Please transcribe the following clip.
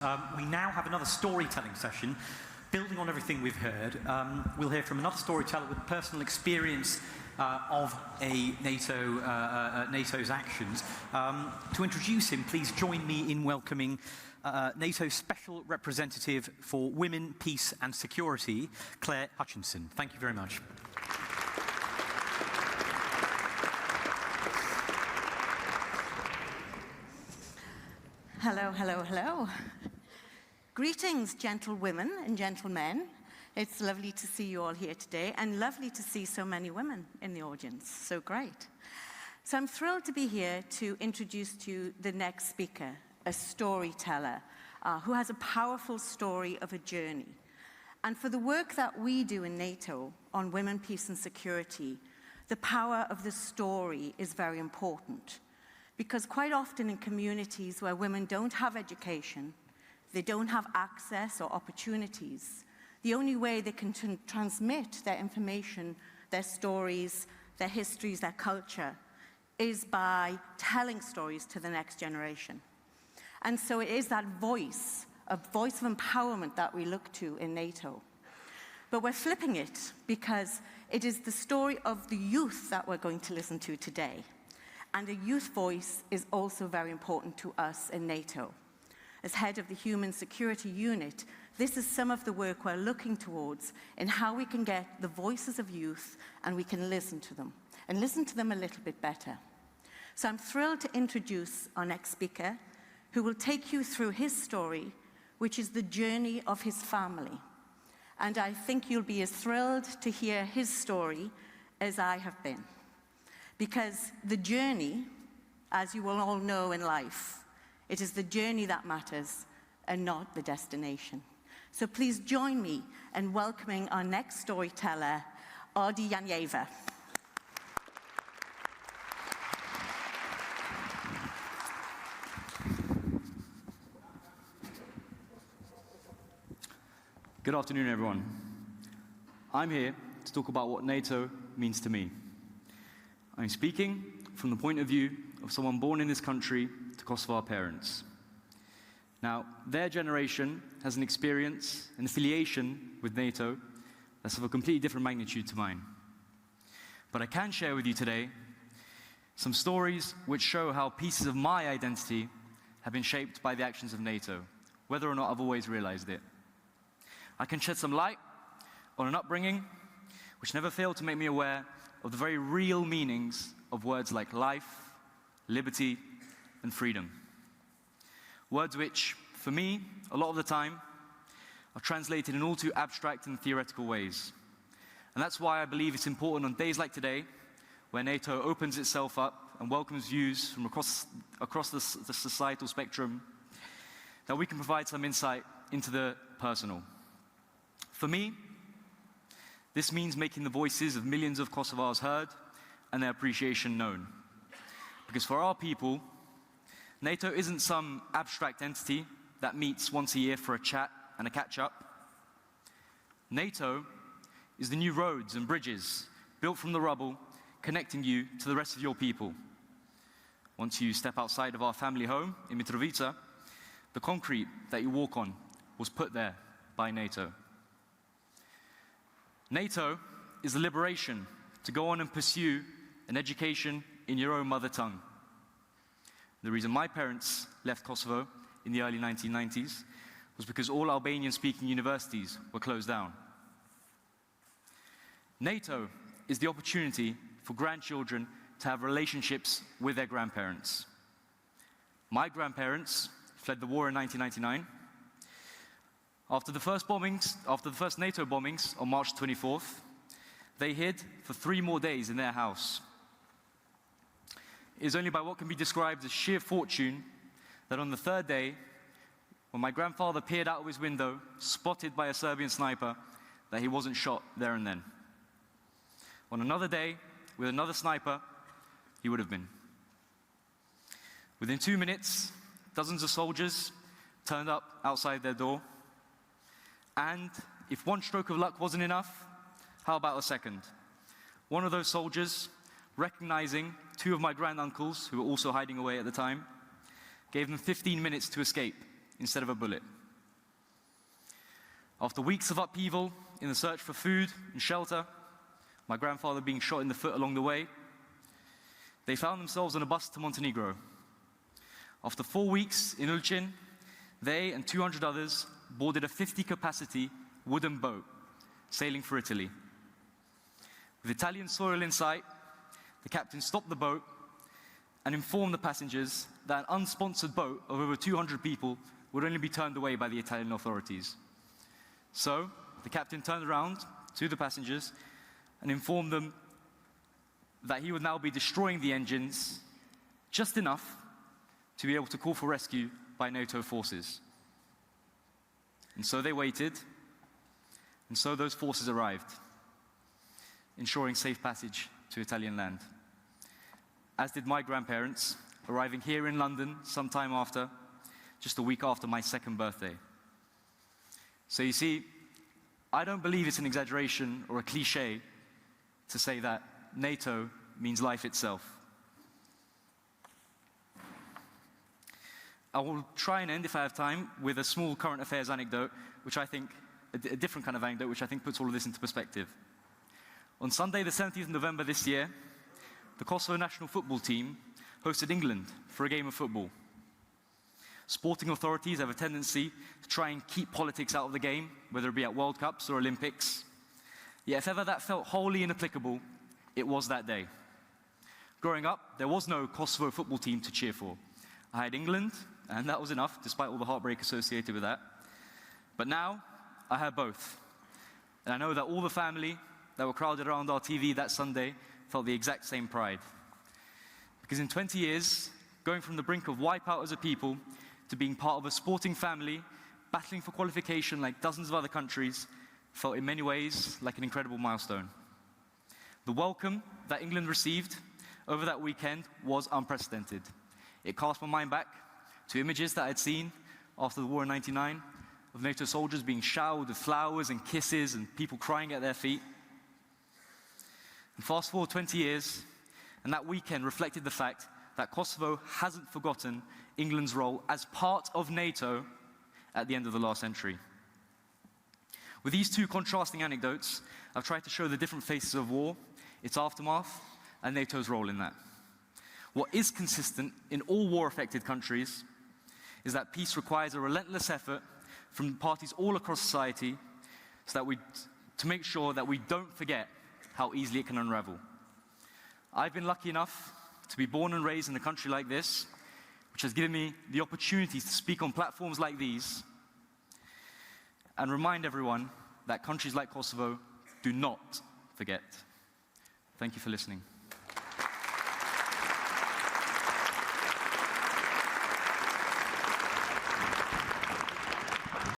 We now have another storytelling session. Building on everything we've heard, we'll hear from another storyteller with personal experience of NATO's actions. To introduce him, please join me in welcoming NATO's Special Representative for Women, Peace and Security, Claire Hutchinson. Thank you very much. Hello, hello, hello. Greetings, gentlewomen and gentlemen. It's lovely to see you all here today, and lovely to see so many women in the audience. So great. So I'm thrilled to be here to introduce to you the next speaker, a storyteller who has a powerful story of a journey. And for the work that we do in NATO on women, peace and security, the power of the story is very important. Because quite often in communities where women don't have education, they don't have access or opportunities, the only way they can transmit their information, their stories, their histories, their culture, is by telling stories to the next generation. And so it is that voice, a voice of empowerment that we look to in NATO. But we're flipping it because it is the story of the youth that we're going to listen to today. And a youth voice is also very important to us in NATO. As head of the Human Security Unit, this is some of the work we're looking towards in how we can get the voices of youth and we can listen to them, and listen to them a little bit better. So I'm thrilled to introduce our next speaker, who will take you through his story, which is the journey of his family. And I think you'll be as thrilled to hear his story as I have been. Because the journey, as you will all know in life, it is the journey that matters and not the destination. So please join me in welcoming our next storyteller, Ardi Janjeva. Good afternoon, everyone. I'm here to talk about what NATO means to me. I'm speaking from the point of view of someone born in this country to Kosovar parents. Now, their generation has an experience, an affiliation with NATO that's of a completely different magnitude to mine. But I can share with you today some stories which show how pieces of my identity have been shaped by the actions of NATO, whether or not I've always realized it. I can shed some light on an upbringing which never failed to make me aware of the very real meanings of words like life, liberty, and freedom. Words which, for me, a lot of the time, are translated in all too abstract and theoretical ways. And that's why I believe it's important on days like today, where NATO opens itself up and welcomes views from across the societal spectrum, that we can provide some insight into the personal. For me, this means making the voices of millions of Kosovars heard and their appreciation known. Because for our people, NATO isn't some abstract entity that meets once a year for a chat and a catch-up. NATO is the new roads and bridges built from the rubble, connecting you to the rest of your people. Once you step outside of our family home in Mitrovica, the concrete that you walk on was put there by NATO. NATO is the liberation to go on and pursue an education in your own mother tongue. The reason my parents left Kosovo in the early 1990s was because all Albanian-speaking universities were closed down. NATO is the opportunity for grandchildren to have relationships with their grandparents. My grandparents fled the war in 1999. After the first NATO bombings on March 24th, they hid for 3 more days in their house. It is only by what can be described as sheer fortune that on the 3rd day, when my grandfather peered out of his window, spotted by a Serbian sniper, that he wasn't shot there and then. On another day, with another sniper, he would have been. Within 2 minutes, dozens of soldiers turned up outside their door. And if one stroke of luck wasn't enough, how about a second? One of those soldiers, recognizing 2 of my granduncles, who were also hiding away at the time, gave them 15 minutes to escape instead of a bullet. After weeks of upheaval in the search for food and shelter, my grandfather being shot in the foot along the way, they found themselves on a bus to Montenegro. After 4 weeks in Ulcin, they and 200 others boarded a 50-capacity wooden boat sailing for Italy. With Italian soil in sight, the captain stopped the boat and informed the passengers that an unsponsored boat of over 200 people would only be turned away by the Italian authorities. So, the captain turned around to the passengers and informed them that he would now be destroying the engines just enough to be able to call for rescue by NATO forces. And so they waited, and so those forces arrived, ensuring safe passage to Italian land. As did my grandparents, arriving here in London sometime after, just a week after my 2nd birthday. So you see, I don't believe it's an exaggeration or a cliche to say that NATO means life itself. I will try and end, if I have time, with a small current affairs anecdote, which I think, a different kind of anecdote, which I think puts all of this into perspective. On Sunday, the 17th of November this year, the Kosovo national football team hosted England for a game of football. Sporting authorities have a tendency to try and keep politics out of the game, whether it be at World Cups or Olympics. Yet if ever that felt wholly inapplicable, it was that day. Growing up, there was no Kosovo football team to cheer for. I had England, and that was enough, despite all the heartbreak associated with that. But now, I have both. And I know that all the family that were crowded around our TV that Sunday felt the exact same pride. Because in 20 years, going from the brink of wipeout as a people to being part of a sporting family, battling for qualification like dozens of other countries, felt in many ways like an incredible milestone. The welcome that England received over that weekend was unprecedented. It cast my mind back to images that I'd seen after the war in '99 of NATO soldiers being showered with flowers and kisses and people crying at their feet. And fast forward 20 years, and that weekend reflected the fact that Kosovo hasn't forgotten England's role as part of NATO at the end of the last century. With these two contrasting anecdotes, I've tried to show the different faces of war, its aftermath, and NATO's role in that. What is consistent in all war-affected countries is that peace requires a relentless effort from parties all across society to make sure that we don't forget how easily it can unravel. I've been lucky enough to be born and raised in a country like this, which has given me the opportunities to speak on platforms like these and remind everyone that countries like Kosovo do not forget. Thank you for listening.